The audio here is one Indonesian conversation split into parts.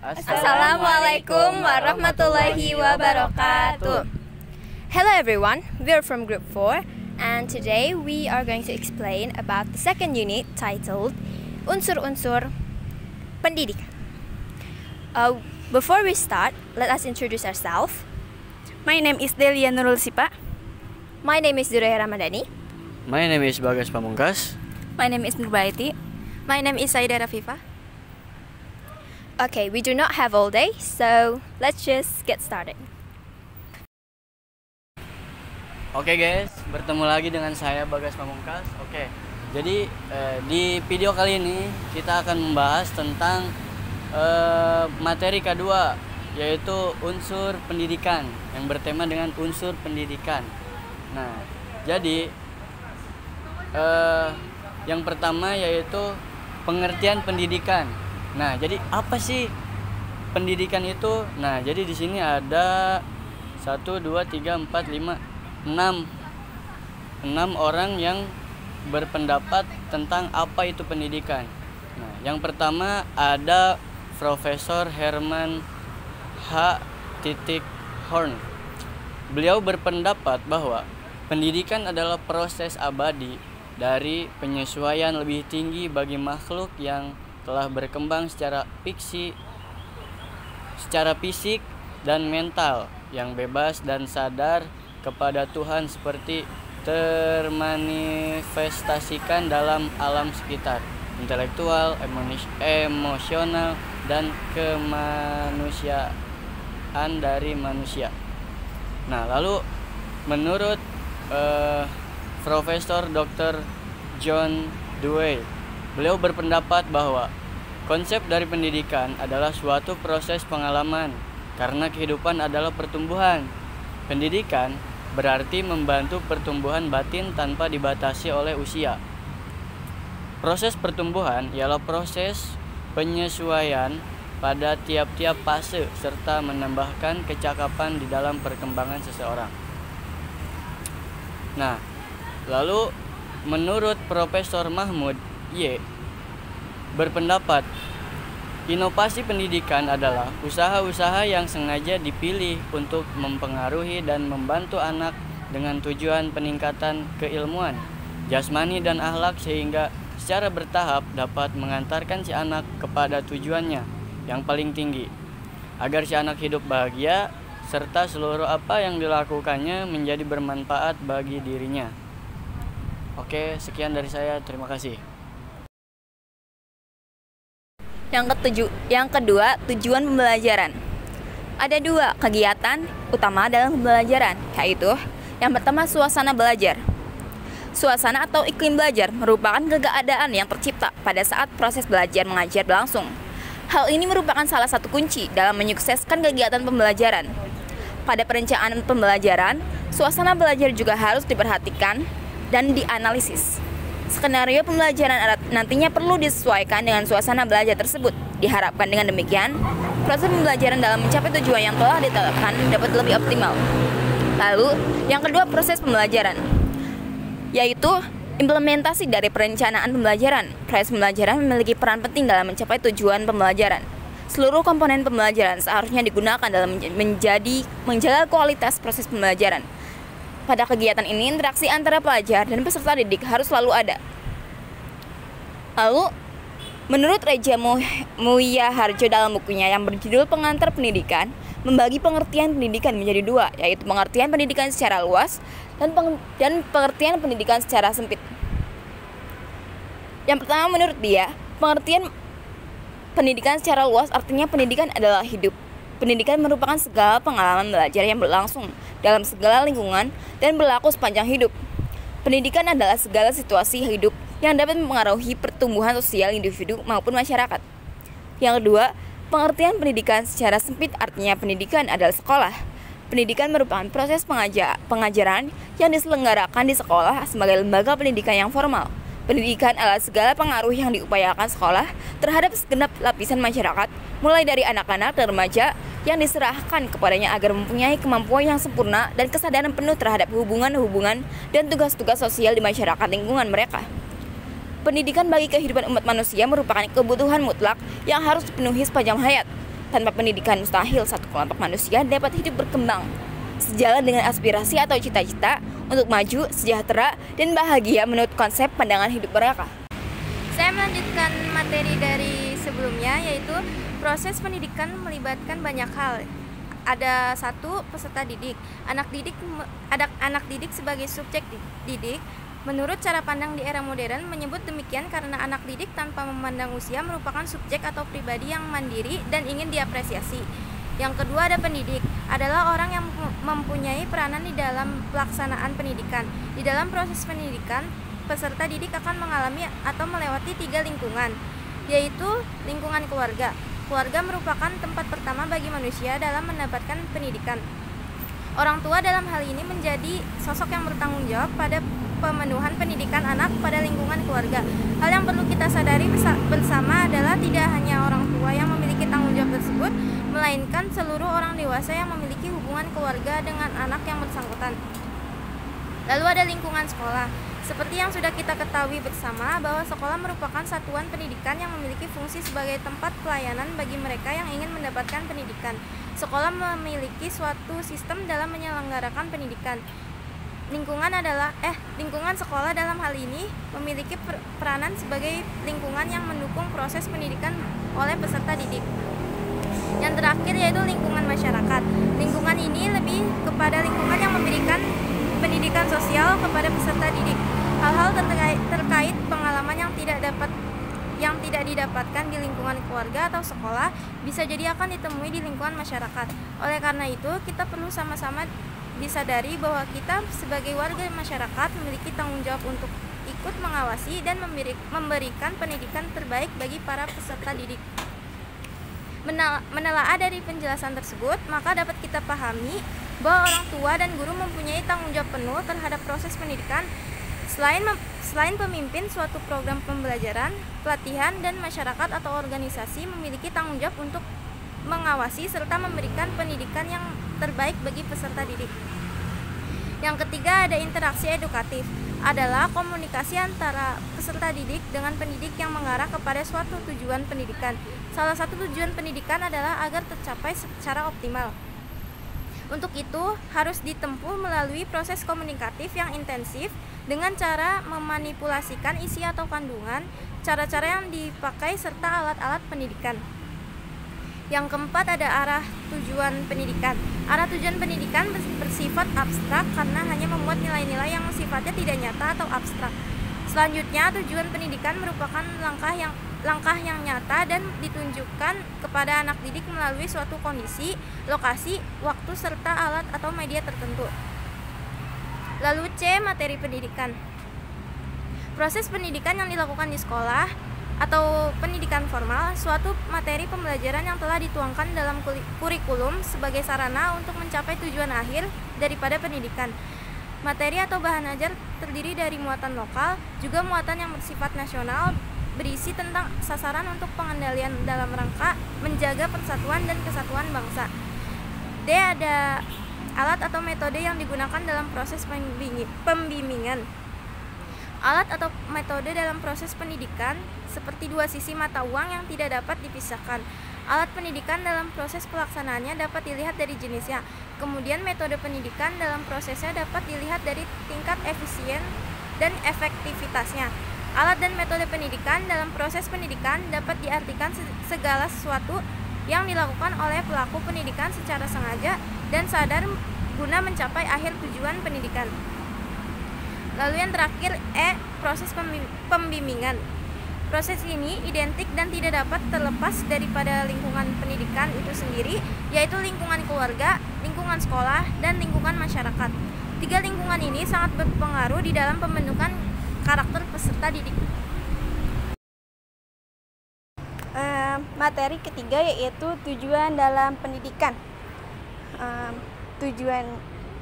Assalamualaikum warahmatullahi wabarakatuh. Hello everyone, we're from Group 4 and today we are going to explain about the second unit titled Unsur-unsur Pendidikan. Before we start, let us introduce ourselves. My name is Delia Nurul Sipa. My name is Duraya Ramadhani. My name is Bagas Pamungkas. My name is Nurbaiti. My name is Saida Rafifa. Okay, we do not have all day, so let's just get started. Oke guys, bertemu lagi dengan saya Bagas Pamungkas. Oke, jadi di video kali ini kita akan membahas tentang materi kedua, yaitu unsur pendidikan yang bertema dengan unsur pendidikan. Nah, jadi yang pertama yaitu pengertian pendidikan. Nah, jadi apa sih pendidikan itu? Nah, jadi di sini ada 1, 2, 3, 4, 5, 6 orang yang berpendapat tentang apa itu pendidikan. Nah, yang pertama ada Profesor Herman H. Horn. Beliau berpendapat bahwa pendidikan adalah proses abadi dari penyesuaian lebih tinggi bagi makhluk yang telah berkembang secara fisik dan mental, yang bebas dan sadar kepada Tuhan seperti termanifestasikan dalam alam sekitar, intelektual, emosional, dan kemanusiaan dari manusia. Nah, lalu menurut Profesor Dr. John Dewey, beliau berpendapat bahwa konsep dari pendidikan adalah suatu proses pengalaman, karena kehidupan adalah pertumbuhan. Pendidikan berarti membantu pertumbuhan batin tanpa dibatasi oleh usia. Proses pertumbuhan ialah proses penyesuaian pada tiap-tiap fase serta menambahkan kecakapan di dalam perkembangan seseorang. Nah, lalu menurut Profesor Mahmud Y. berpendapat, inovasi pendidikan adalah usaha-usaha yang sengaja dipilih untuk mempengaruhi dan membantu anak dengan tujuan peningkatan keilmuan, jasmani dan akhlak, sehingga secara bertahap dapat mengantarkan si anak kepada tujuannya yang paling tinggi, agar si anak hidup bahagia serta seluruh apa yang dilakukannya menjadi bermanfaat bagi dirinya. Oke, sekian dari saya. Terima kasih. Yang kedua, tujuan pembelajaran. Ada 2 kegiatan utama dalam pembelajaran, yaitu yang pertama suasana belajar. Suasana atau iklim belajar merupakan keadaan yang tercipta pada saat proses belajar mengajar berlangsung. Hal ini merupakan salah satu kunci dalam menyukseskan kegiatan pembelajaran. Pada perencanaan pembelajaran, suasana belajar juga harus diperhatikan dan dianalisis. Skenario pembelajaran nantinya perlu disesuaikan dengan suasana belajar tersebut. Diharapkan dengan demikian, proses pembelajaran dalam mencapai tujuan yang telah ditetapkan dapat lebih optimal. Lalu, yang kedua, proses pembelajaran, yaitu implementasi dari perencanaan pembelajaran. Proses pembelajaran memiliki peran penting dalam mencapai tujuan pembelajaran. Seluruh komponen pembelajaran seharusnya digunakan dalam menjaga kualitas proses pembelajaran. Pada kegiatan ini, interaksi antara pelajar dan peserta didik harus selalu ada. Lalu, menurut Reja Muya Harjo dalam bukunya yang berjudul Pengantar Pendidikan, membagi pengertian pendidikan menjadi 2, yaitu pengertian pendidikan secara luas dan pengertian pendidikan secara sempit. Yang pertama, menurut dia, pengertian pendidikan secara luas artinya pendidikan adalah hidup. Pendidikan merupakan segala pengalaman belajar yang berlangsung dalam segala lingkungan dan berlaku sepanjang hidup. Pendidikan adalah segala situasi hidup yang dapat mempengaruhi pertumbuhan sosial individu maupun masyarakat. Yang kedua, pengertian pendidikan secara sempit artinya pendidikan adalah sekolah. Pendidikan merupakan proses pengajaran yang diselenggarakan di sekolah sebagai lembaga pendidikan yang formal. Pendidikan adalah segala pengaruh yang diupayakan sekolah terhadap segenap lapisan masyarakat, mulai dari anak-anak dan remaja yang diserahkan kepadanya agar mempunyai kemampuan yang sempurna dan kesadaran penuh terhadap hubungan-hubungan dan tugas-tugas sosial di masyarakat lingkungan mereka. Pendidikan bagi kehidupan umat manusia merupakan kebutuhan mutlak yang harus dipenuhi sepanjang hayat. Tanpa pendidikan mustahil satu kelompok manusia dapat hidup berkembang sejalan dengan aspirasi atau cita-cita untuk maju, sejahtera, dan bahagia menurut konsep pandangan hidup mereka. Saya melanjutkan materi dari sebelumnya, yaitu proses pendidikan melibatkan banyak hal. Ada satu, peserta didik. Anak didik sebagai subjek didik. Menurut cara pandang di era modern menyebut demikian karena anak didik tanpa memandang usia merupakan subjek atau pribadi yang mandiri dan ingin diapresiasi. Yang kedua, ada pendidik, adalah orang yang mempunyai peranan di dalam pelaksanaan pendidikan. Di dalam proses pendidikan, peserta didik akan mengalami atau melewati 3 lingkungan, yaitu lingkungan keluarga. Keluarga merupakan tempat pertama bagi manusia dalam mendapatkan pendidikan. Orang tua dalam hal ini menjadi sosok yang bertanggung jawab pada pemenuhan pendidikan anak pada lingkungan keluarga. Hal yang perlu kita sadari bersama adalah tidak hanya orang tua yang memiliki tanggung jawab tersebut, melainkan seluruh orang dewasa yang memiliki hubungan keluarga dengan anak yang bersangkutan. Lalu ada lingkungan sekolah. Seperti yang sudah kita ketahui bersama bahwa sekolah merupakan satuan pendidikan yang memiliki fungsi sebagai tempat pelayanan bagi mereka yang ingin mendapatkan pendidikan. Sekolah memiliki suatu sistem dalam menyelenggarakan pendidikan. Lingkungan sekolah dalam hal ini memiliki peranan sebagai lingkungan yang mendukung proses pendidikan oleh peserta didik. Yang terakhir yaitu lingkungan masyarakat. Lingkungan ini lebih kepada lingkungan yang memberikan pendidikan sosial kepada peserta didik. Hal-hal terkait pengalaman yang tidak didapatkan di lingkungan keluarga atau sekolah bisa jadi akan ditemui di lingkungan masyarakat. Oleh karena itu, kita perlu sama-sama disadari bahwa kita sebagai warga masyarakat memiliki tanggung jawab untuk ikut mengawasi dan memberikan pendidikan terbaik bagi para peserta didik. Menelaah dari penjelasan tersebut, maka dapat kita pahami bahwa orang tua dan guru mempunyai tanggung jawab penuh terhadap proses pendidikan. Selain pemimpin suatu program pembelajaran, pelatihan, dan masyarakat atau organisasi memiliki tanggung jawab untuk mengawasi serta memberikan pendidikan yang terbaik bagi peserta didik. Yang ketiga, ada interaksi edukatif, adalah komunikasi antara peserta didik dengan pendidik yang mengarah kepada suatu tujuan pendidikan. Salah satu tujuan pendidikan adalah agar tercapai secara optimal. Untuk itu, harus ditempuh melalui proses komunikatif yang intensif dengan cara memanipulasikan isi atau kandungan, cara-cara yang dipakai, serta alat-alat pendidikan. Yang keempat, ada arah tujuan pendidikan. Arah tujuan pendidikan bersifat abstrak karena hanya memuat nilai-nilai yang sifatnya tidak nyata atau abstrak. Selanjutnya, tujuan pendidikan merupakan langkah yang nyata dan ditunjukkan kepada anak didik melalui suatu kondisi, lokasi, waktu, serta alat atau media tertentu. Lalu C, materi pendidikan. Proses pendidikan yang dilakukan di sekolah atau pendidikan formal, suatu materi pembelajaran yang telah dituangkan dalam kurikulum sebagai sarana untuk mencapai tujuan akhir daripada pendidikan. Materi atau bahan ajar terdiri dari muatan lokal, juga muatan yang bersifat nasional, berisi tentang sasaran untuk pengendalian dalam rangka menjaga persatuan dan kesatuan bangsa. D, ada alat atau metode yang digunakan dalam proses pembimbingan. Alat atau metode dalam proses pendidikan seperti dua sisi mata uang yang tidak dapat dipisahkan. Alat pendidikan dalam proses pelaksanaannya dapat dilihat dari jenisnya. Kemudian metode pendidikan dalam prosesnya dapat dilihat dari tingkat efisien dan efektivitasnya. Alat dan metode pendidikan dalam proses pendidikan dapat diartikan segala sesuatu yang dilakukan oleh pelaku pendidikan secara sengaja dan sadar guna mencapai akhir tujuan pendidikan. Lalu yang terakhir E, proses pembimbingan. Proses ini identik dan tidak dapat terlepas daripada lingkungan pendidikan itu sendiri, yaitu lingkungan keluarga, lingkungan sekolah, dan lingkungan masyarakat. Tiga lingkungan ini sangat berpengaruh di dalam pembentukan karakter peserta didik. Materi ketiga yaitu tujuan dalam pendidikan. Tujuan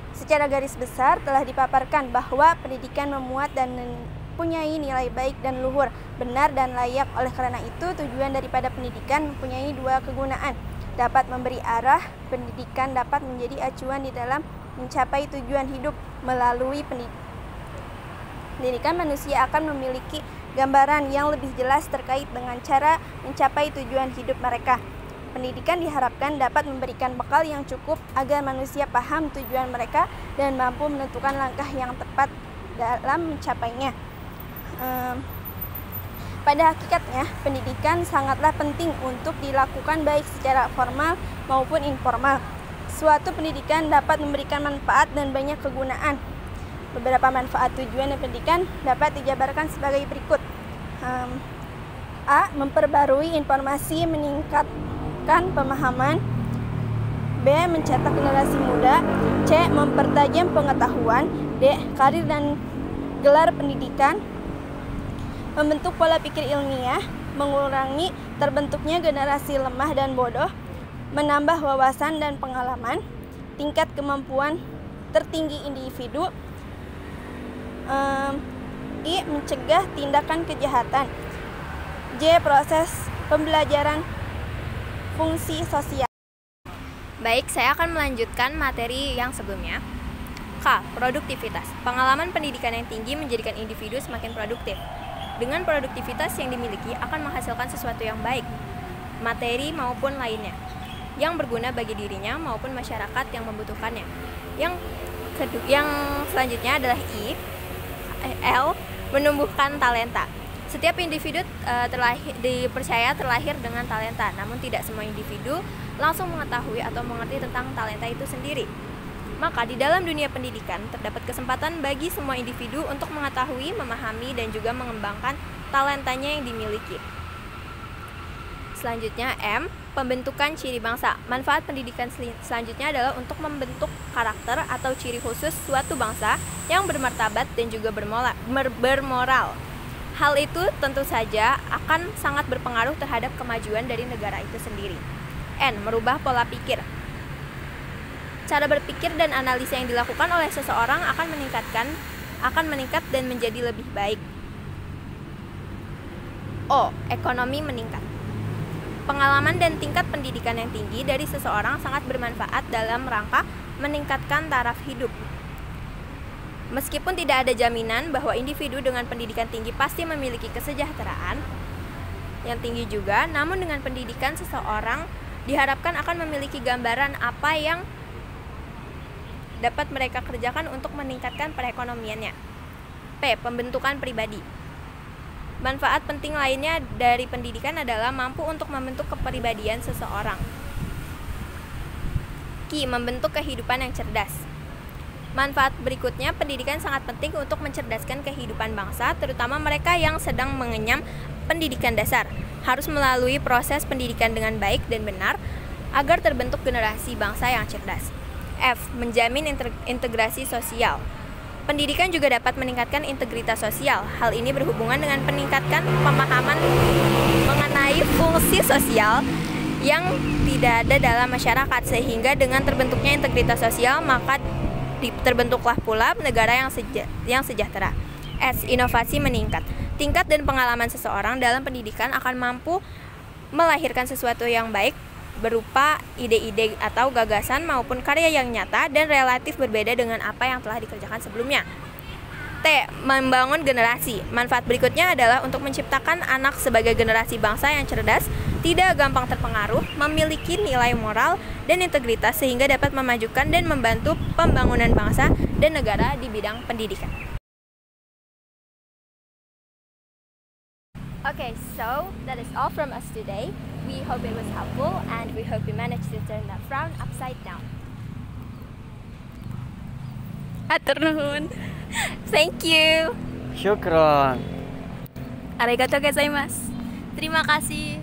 secara garis besar telah dipaparkan bahwa pendidikan memuat dan mempunyai nilai baik dan luhur, benar dan layak. Oleh karena itu, tujuan daripada pendidikan mempunyai dua kegunaan. Dapat memberi arah, pendidikan dapat menjadi acuan di dalam mencapai tujuan hidup. Melalui pendidikan, manusia akan memiliki gambaran yang lebih jelas terkait dengan cara mencapai tujuan hidup mereka. Pendidikan diharapkan dapat memberikan bekal yang cukup agar manusia paham tujuan mereka dan mampu menentukan langkah yang tepat dalam mencapainya. Pada hakikatnya, pendidikan sangatlah penting untuk dilakukan baik secara formal maupun informal. Suatu pendidikan dapat memberikan manfaat dan banyak kegunaan. Beberapa manfaat tujuan dan pendidikan dapat dijabarkan sebagai berikut. A. Memperbarui informasi, meningkatkan pemahaman. B. Mencetak generasi muda. C. Mempertajam pengetahuan. D. Karir dan gelar pendidikan. Membentuk pola pikir ilmiah, mengurangi terbentuknya generasi lemah dan bodoh, menambah wawasan dan pengalaman, tingkat kemampuan tertinggi individu. I. Mencegah tindakan kejahatan. J. Proses pembelajaran fungsi sosial. Baik, saya akan melanjutkan materi yang sebelumnya. K. Produktivitas. Pengalaman pendidikan yang tinggi menjadikan individu semakin produktif. Dengan produktivitas yang dimiliki akan menghasilkan sesuatu yang baik, materi maupun lainnya, yang berguna bagi dirinya maupun masyarakat yang membutuhkannya. Yang selanjutnya adalah L. Menumbuhkan talenta. Setiap individu dipercaya terlahir dengan talenta, namun tidak semua individu langsung mengetahui atau mengerti tentang talenta itu sendiri. Maka di dalam dunia pendidikan terdapat kesempatan bagi semua individu untuk mengetahui, memahami, dan juga mengembangkan talentanya yang dimiliki. Selanjutnya M. Pembentukan ciri bangsa. Manfaat pendidikan selanjutnya adalah untuk membentuk karakter atau ciri khusus suatu bangsa yang bermartabat dan juga bermoral. Hal itu tentu saja akan sangat berpengaruh terhadap kemajuan dari negara itu sendiri. N. Merubah pola pikir. Cara berpikir dan analisa yang dilakukan oleh seseorang akan meningkat dan menjadi lebih baik. O. Ekonomi meningkat. Pengalaman dan tingkat pendidikan yang tinggi dari seseorang sangat bermanfaat dalam rangka meningkatkan taraf hidup. Meskipun tidak ada jaminan bahwa individu dengan pendidikan tinggi pasti memiliki kesejahteraan yang tinggi juga, namun dengan pendidikan seseorang diharapkan akan memiliki gambaran apa yang dapat mereka kerjakan untuk meningkatkan perekonomiannya. P. Pembentukan pribadi. Manfaat penting lainnya dari pendidikan adalah mampu untuk membentuk kepribadian seseorang. Q. Membentuk kehidupan yang cerdas. Manfaat berikutnya, pendidikan sangat penting untuk mencerdaskan kehidupan bangsa, terutama mereka yang sedang mengenyam pendidikan dasar. Harus melalui proses pendidikan dengan baik dan benar agar terbentuk generasi bangsa yang cerdas. F. Menjamin integrasi sosial. Pendidikan juga dapat meningkatkan integritas sosial. Hal ini berhubungan dengan peningkatan pemahaman mengenai fungsi sosial yang tidak ada dalam masyarakat, sehingga dengan terbentuknya integritas sosial maka terbentuklah pula negara yang sejahtera. S. Inovasi meningkat. Tingkat dan pengalaman seseorang dalam pendidikan akan mampu melahirkan sesuatu yang baik berupa ide-ide atau gagasan maupun karya yang nyata dan relatif berbeda dengan apa yang telah dikerjakan sebelumnya. T. Membangun generasi. Manfaat berikutnya adalah untuk menciptakan anak sebagai generasi bangsa yang cerdas, tidak gampang terpengaruh, memiliki nilai moral dan integritas sehingga dapat memajukan dan membantu pembangunan bangsa dan negara di bidang pendidikan. Okay, so that is all from us today. We hope it was helpful and we hope you managed to turn that frown upside down. Hatur nuhun. Thank you. Syukron. Arigatou gozaimasu. Terima kasih.